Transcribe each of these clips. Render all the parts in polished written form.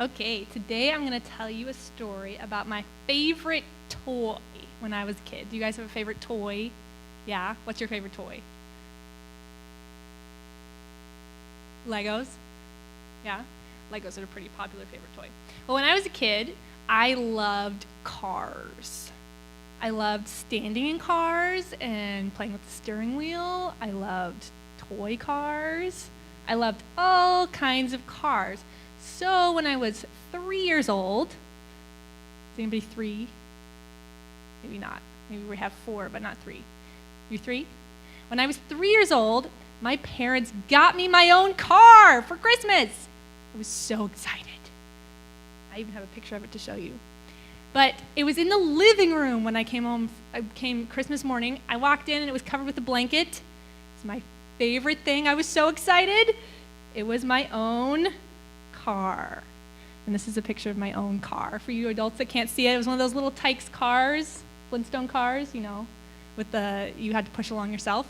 Okay, today I'm going to tell you a story about my favorite toy when I was a kid. Do you guys have a favorite toy? Yeah? What's your favorite toy? Legos? Yeah? Legos are a pretty popular favorite toy. Well, when I was a kid, I loved cars. I loved standing in cars and playing with the steering wheel. I loved toy cars. I loved all kinds of cars. So when I was 3 years old, is anybody 3? Maybe not. Maybe we have 4, but not 3. You 3? When I was 3 years old, my parents got me my own car for Christmas. I was so excited. I even have a picture of it to show you. But it was in the living room when I came home. I came Christmas morning. I walked in and it was covered with a blanket. It's my favorite thing. I was so excited. It was my own car. And this is a picture of my own car. For you adults that can't see it, it was one of those little Tykes cars, Flintstone cars, with you had to push along yourself.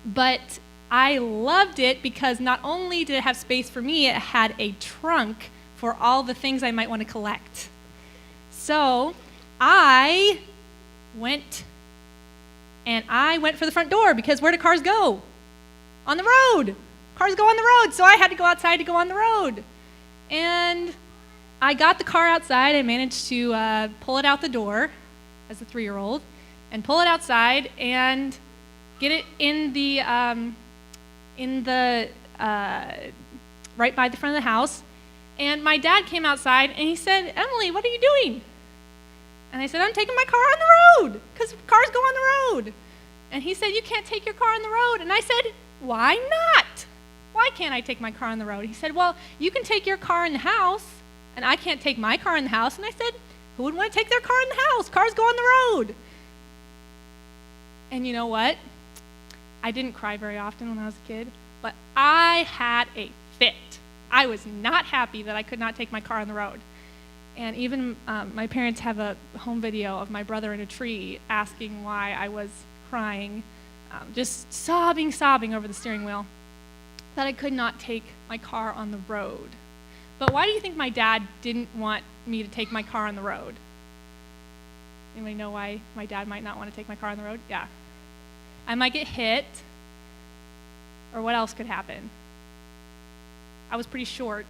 But I loved it because not only did it have space for me, it had a trunk for all the things I might want to collect. So I went for the front door because where do cars go? On the road. Cars go on the road, so I had to go outside to go on the road. And I got the car outside. I managed to pull it out the door as a 3-year-old and pull it outside and get it in the right by the front of the house. And my dad came outside and he said, "Emily, what are you doing?" And I said, "I'm taking my car on the road because cars go on the road." And he said, "You can't take your car on the road." And I said, "Why not? Why can't I take my car on the road?" He said, "Well, you can take your car in the house, and I can't take my car in the house." And I said, "Who would want to take their car in the house? Cars go on the road." And you know what? I didn't cry very often when I was a kid, but I had a fit. I was not happy that I could not take my car on the road. And even my parents have a home video of my brother in a tree asking why I was crying, just sobbing over the steering wheel, that I could not take my car on the road. But why do you think my dad didn't want me to take my car on the road? Anybody know why my dad might not want to take my car on the road? Yeah. I might get hit, or what else could happen? I was pretty short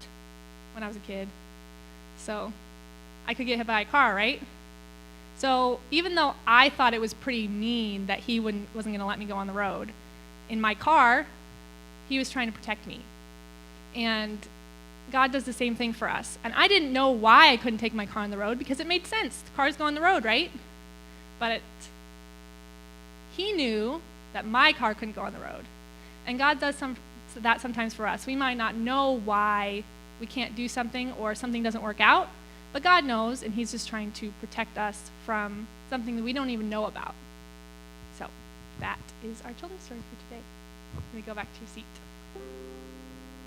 when I was a kid, so I could get hit by a car, right? So even though I thought it was pretty mean that he wasn't going to let me go on the road, in my car, he was trying to protect me. And God does the same thing for us. And I didn't know why I couldn't take my car on the road because it made sense. The cars go on the road, right? But he knew that my car couldn't go on the road. And God does that sometimes for us. We might not know why we can't do something or something doesn't work out, but God knows, and he's just trying to protect us from something that we don't even know about. So that is our children's story for today. Let me go back to your seat.